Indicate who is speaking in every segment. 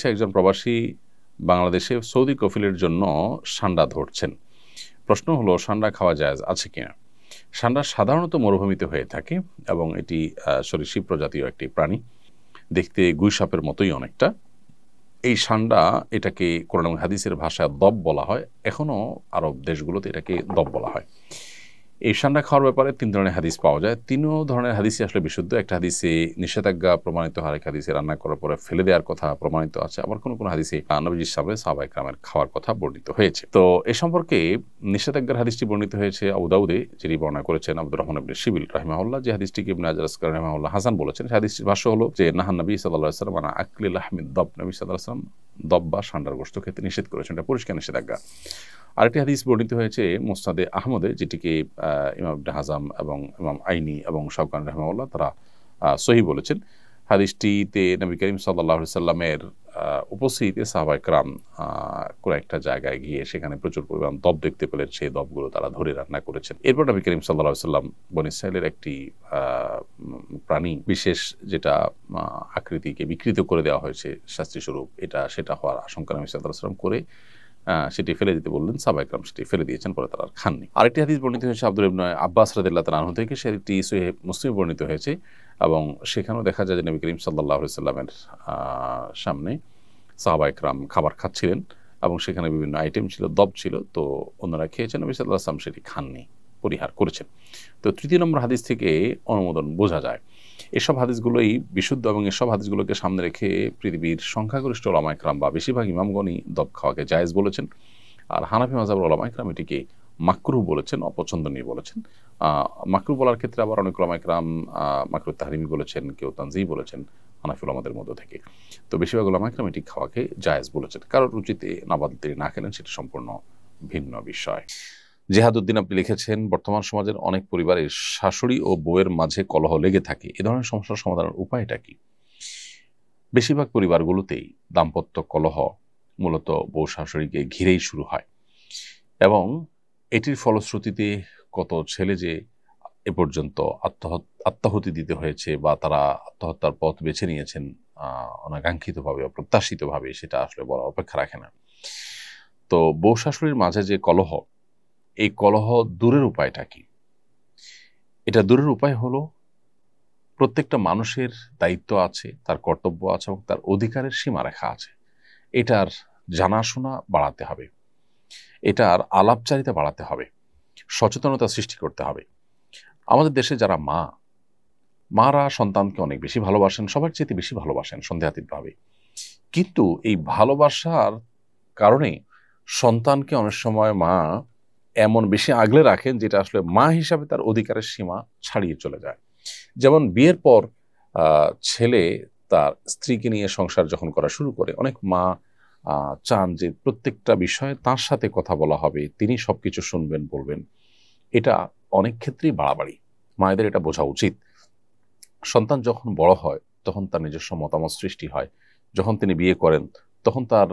Speaker 1: হচ্ছে একজন প্রবাসী বাংলাদেশে সৌদি কফিলের জন্য সান্ডা ধরছেন। প্রশ্ন হলো সান্ডা খাওয়া জায়েজ আছে কিনা। সান্ডা সাধারণত মরুভূমিতে হয়ে থাকে এবং এটি সরীসৃপ প্রজাতীয় একটি প্রাণী, দেখতে গুই সাপের মতোই অনেকটা। এই সান্ডা এটাকে কোরআন এবং হাদিসের ভাষায় দব বলা হয়, এখনও আরব দেশগুলোতে এটাকে দব বলা হয়। এই সান্ডা খাওয়ার ব্যাপারে 3 ধরনের হাদিস পাওয়া যায়। 3 ধরনের হাদিসই আসলে বিশুদ্ধ। একটা হাদিসে নিষেধাজ্ঞা প্রমাণিত হয়, এক হাদিসে রান্না করার পরে ফেলে দেওয়ার কথা প্রমাণিত আছে, আবার কোনো কোনো হাদিসে নবীজির সামনে সাহাবায়ে কেরামের খাওয়ার কথা বর্ণিত হয়েছে। তো এ সম্পর্কে নিষেধাজ্ঞার হাদিসটি বর্ণিত হয়েছে আবু দাউদে, যিনি বর্ণনা করেছেন আব্দুর রহমান ইবনে শিবিল রাহিমাহুল্লাহ, যে হাদিসটিকে ইবনে হাজার আসকালানি রাহিমাহুল্লাহ হাসান বলেছেন। সেই হাদিসটির ভাষ্য হলো যে নাহান নবী সাল্লাল্লাহু আলাইহি ওয়াসাল্লাম আন আকলি লাহমিদ দব, নবী সাল্লাল্লাহু আলাইহি ওয়াসাল্লাম দব বা সান্ডার গোশত খেতে নিষেধ করেছেন। এটা পরিষ্কার নিষেধাজ্ঞা। আরেকটি হাদিস বর্ণিত হয়েছে মুসনাদে আহমদে, যেটিকে ইমাম ইবনে হাজাম এবং ইমাম আইনি এবং শাওকানি রাহিমাহুল্লাহ তারা সহিহ বলেছেন। হাদিসটিতে নবী করিম সাল্লাল্লাহু আলাইহি সাল্লামের উপস্থিতিতে সাহাবায়ে কেরাম কোনো একটা জায়গায় গিয়ে সেখানে প্রচুর পরিমাণ দব দেখতে পেলেন, সেই দবগুলো তারা ধরে রান্না করেছেন। এরপর নবী করিম সাল্লাল্লাহু আলাইহি সাল্লাম বনী ইসরাঈলের একটি প্রাণী বিশেষ, যেটা আকৃতিকে বিকৃত করে দেওয়া হয়েছে শাস্তিস্বরূপ, সেটা হওয়ার আশঙ্কা নবী সাল্লাল্লাহু আলাইহি সাল্লাম করে সেটি ফেলে দিতে বললেন। সাহাবায়ে কেরাম সেটি ফেলে দিয়েছেন, পরে তারা আর খাননি। আরেকটি হাদিস বর্ণিত হয়েছে আব্দুল্লাহ ইবনে আব্বাস রাদিয়াল্লাহু তাআলা আনহু থেকে, সেটি সহিহ মুসলিমে বর্ণিত হয়েছে এবং সেখানেও দেখা যায় যে নবী করিম সাল্লাল্লাহু আলাইহি সাল্লামের সামনে সাহাবায়ে কেরাম খাবার খাচ্ছিলেন এবং সেখানে বিভিন্ন আইটেম ছিল, দব ছিল, তো অন্যরা খেয়েছেন, নবী সাল্লাল্লাহু আলাইহি সাল্লাম সেটি খাননি, পরিহার করেছেন। তো 3 নম্বর হাদিস থেকে অনুমোদন বোঝা যায়। এসব হাদিসগুলোই বিশুদ্ধ এবং এসব হাদিসগুলোকে সামনে রেখে পৃথিবীর সংখ্যাগরিষ্ঠ ওলামায়ে কেরাম বা বেশিরভাগ ইমামগণই দব খাওয়াকে জায়েজ বলেছেন। আর হানাফি মাযহাবের ওলামায়ে কেরাম এটিকে মাকরুহ বলেছেন, অপছন্দনীয় বলেছেন। মাকরুহ বলার ক্ষেত্রে আবার অনেক ওলামায়ে কেরাম মাকরুহ তাহরিমি বলেছেন, কেউ তানজিহ বলেছেন হানাফি ওলামাদের মধ্য থেকে। তো বেশিরভাগ ওলামায়ে কেরাম এটি খাওয়াকে জায়েজ বলেছেন। কারোর রুচিতে নাবাদল তিনি না খেলেন, সেটা সম্পূর্ণ ভিন্ন বিষয়। জেহাদউদ্দিন আপনি লিখেছেন, বর্তমান সমাজের অনেক পরিবারে শাশুড়ি ও বউয়ের মাঝে কলহ লেগে থাকে, এ ধরনের সমস্যার সমাধানের উপায়টা কি? বেশিরভাগ পরিবারগুলোতেই দাম্পত্য কলহ মূলত বউ শাশুড়িকে ঘিরেই শুরু হয় এবং এটির ফলশ্রুতিতে কত ছেলে যে এ পর্যন্ত আত্মাহুতি দিতে হয়েছে বা তারা আত্মহত্যার পথ বেছে নিয়েছেন অনাকাঙ্ক্ষিতভাবে, অপ্রত্যাশিতভাবে, সেটা আসলে বড় অপেক্ষা রাখে না। তো বউ শাশুড়ির মাঝে যে কলহ, এই কলহ দূরের উপায়টা কি? এটা দূরের উপায় হলো, প্রত্যেকটা মানুষের দায়িত্ব আছে, তার কর্তব্য আছে এবং তার অধিকারের সীমারেখা আছে। এটার জানাশোনা বাড়াতে হবে, এটার আলাপচারিতা বাড়াতে হবে, সচেতনতা সৃষ্টি করতে হবে। আমাদের দেশে যারা মারা সন্তানকে অনেক বেশি ভালোবাসেন, সবার চেয়ে বেশি ভালোবাসেন সন্দেহাতীতভাবে, কিন্তু এই ভালোবাসার কারণে সন্তানকে অনেক সময় মা এমন বেশি আগলে রাখেন যেটা আসলে মা হিসাবে তার অধিকারের সীমা ছাড়িয়ে চলে যায়। যেমন বিয়ের পর ছেলে তার স্ত্রীকে নিয়ে সংসার যখন করা শুরু করে, অনেক মা চান যে প্রত্যেকটা বিষয়ে তার সাথে কথা বলা হবে, তিনি সবকিছু শুনবেন, বলবেন। এটা অনেক ক্ষেত্রেই বাড়াবাড়ি। মায়েদের এটা বোঝা উচিত। সন্তান যখন বড় হয় তখন তার নিজস্ব মতামত সৃষ্টি হয়। যখন তিনি বিয়ে করেন তখন তার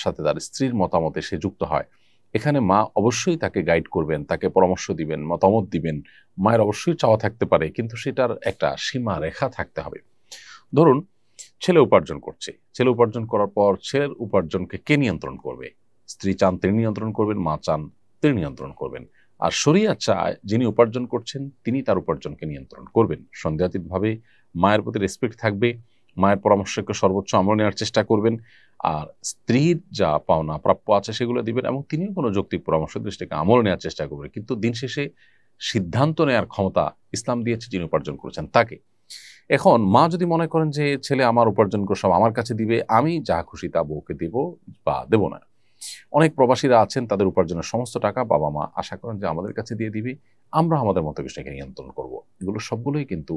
Speaker 1: সাথে তার স্ত্রীর মতামতে সে যুক্ত হয়। এখানে মা অবশ্যই তাকে গাইড করবেন, তাকে পরামর্শ দিবেন, মতামত দিবেন। মায়ের অবশ্যই চাওয়া থাকতে পারে, কিন্তু সেটার একটা সীমা রেখা থাকতে হবে। ধরুন ছেলে উপার্জন করছে, ছেলে উপার্জন করার পর ছেলের উপার্জনকে কে নিয়ন্ত্রণ করবে? স্ত্রী চান তিনি নিয়ন্ত্রণ করবেন, মা চান তিনি নিয়ন্ত্রণ করবেন। আর শরিয়ত চায় যিনি উপার্জন করছেন তিনি তার উপার্জনকে নিয়ন্ত্রণ করবেন। সন্দেহাতীতভাবে মায়ের প্রতি রেসপেক্ট থাকবে, মায়ের পরামর্শকে সর্বোচ্চ আমল নেওয়ার চেষ্টা করবেন, আর স্ত্রীর যা পাওনা প্রাপ্য আছে সেগুলো দিবেন এবং তিনিও কোনো যৌক্তিক পরামর্শ দৃষ্টিকে আমল নেওয়ার চেষ্টা করবেন। কিন্তু দিন শেষে সিদ্ধান্ত নেওয়ার ক্ষমতা ইসলাম দিয়েছে যিনি উপার্জন করেছেন তাকে। এখন মা যদি মনে করেন যে ছেলে আমার উপার্জন করে সব আমার কাছে দিবে, আমি যা খুশি তা বউকে দেব বা দেব না। অনেক প্রবাসীরা আছেন, তাদের উপার্জনের সমস্ত টাকা বাবা মা আশা করেন যে আমাদের কাছে দিয়ে দিবে, আমরা আমাদের মতো বিষয়কে নিয়ন্ত্রণ করব। এগুলো সবগুলোই কিন্তু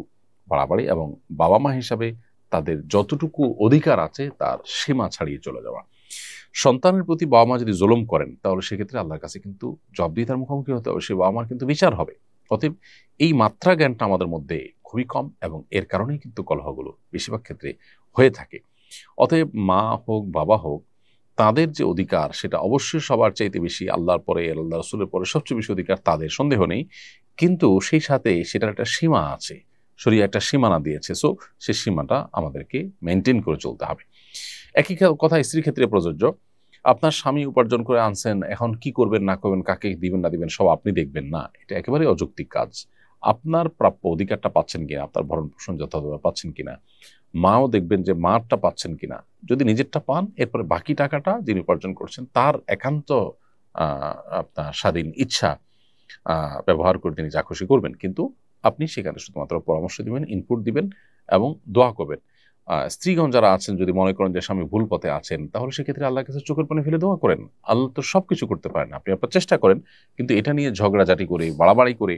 Speaker 1: বাড়াবাড়ি এবং বাবা মা হিসাবে তাদের যতটুকু অধিকার আছে তার সীমা ছাড়িয়ে চলে যাওয়া। সন্তানের প্রতি বাবা মা যদি জুলুম করেন তাহলে সেক্ষেত্রে আল্লাহর কাছে কিন্তু জবাবদিহিতার মুখোমুখি হতে হবে, সে বাবা মার কিন্তু বিচার হবে। অতএব এই মাত্রা জ্ঞানটা আমাদের মধ্যে খুবই কম এবং এর কারণেই কিন্তু কলহগুলো বেশিরভাগ ক্ষেত্রে হয়ে থাকে। অতএব মা হোক বাবা হোক, তাদের যে অধিকার সেটা অবশ্যই সবার চাইতে বেশি, আল্লাহর পরে আল্লাহ রাসূলের পরে সবচেয়ে বেশি অধিকার তাদের, সন্দেহ নেই। কিন্তু সেই সাথে সেটার একটা সীমা আছে, শরীয়ত একটা সীমানা দিয়েছে। সো সেই সীমাটা আমাদেরকে মেনটেন করে চলতে হবে। একই কথা স্ত্রীর ক্ষেত্রে প্রযোজ্য। আপনার স্বামী উপার্জন করে আনছেন, এখন কি করবেন না করবেন, কাকে দিবেন না দিবেন সব আপনি দেখবেন না। এটা একেবারেই অযৌক্তিক কাজ। আপনার প্রাপ্য অধিকারটা পাচ্ছেন কিনা, আপনার ভরণ পোষণ যথাযথভাবে পাচ্ছেন কিনা, মাও দেখবেন যে মারটা পাচ্ছেন কিনা। যদি নিজেরটা পান, এরপরে বাকি টাকাটা যিনি উপার্জন করছেন তার একান্ত আপনার স্বাধীন ইচ্ছা ব্যবহার করে তিনি যা খুশি করবেন। কিন্তু আপনি সেখানে শুধুমাত্র পরামর্শ দিবেন, ইনপুট দিবেন এবং দোয়া করবেন। স্ত্রীগণ যারা আছেন যদি মনে করেন যে স্বামী ভুল পথে আছেন, তাহলে সেক্ষেত্রে আল্লাহর কাছে চোখের পানি ফেলে দোয়া করেন। আল্লাহ তো সবকিছু করতে পারেন, আপনি আপনার চেষ্টা করেন। কিন্তু এটা নিয়ে ঝগড়াঝাটি করে বাড়াবাড়ি করে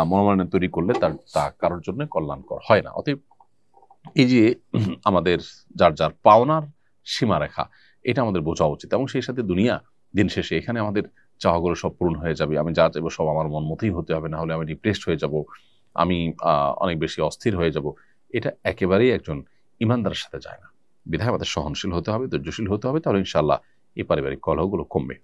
Speaker 1: মনোমালিন্য তৈরি করলে তা কারোর জন্য কল্যাণকর হয় না। অতএব এই যে আমাদের যার যার পাওনার সীমারেখা, এটা আমাদের বোঝা উচিত। এবং সেই সাথে দুনিয়া দিন শেষে এখানে আমাদের চাওয়াগুলো সব পূরণ হয়ে যাবে। আমি যা চাইবো সব আমার মন মতোই হতে হবে, না হলে আমি ডিপ্রেসড হয়ে যাব, আমি অনেক বেশি অস্থির হয়ে যাব। এটা একেবারেই একজন ইমানদারের সাথে যায় না। বিধায় আমাদের সহনশীল হতে হবে, ধৈর্যশীল হতে হবে, তাহলে ইনশাআল্লাহ এই পারিবারিক কলহগুলো কমবে।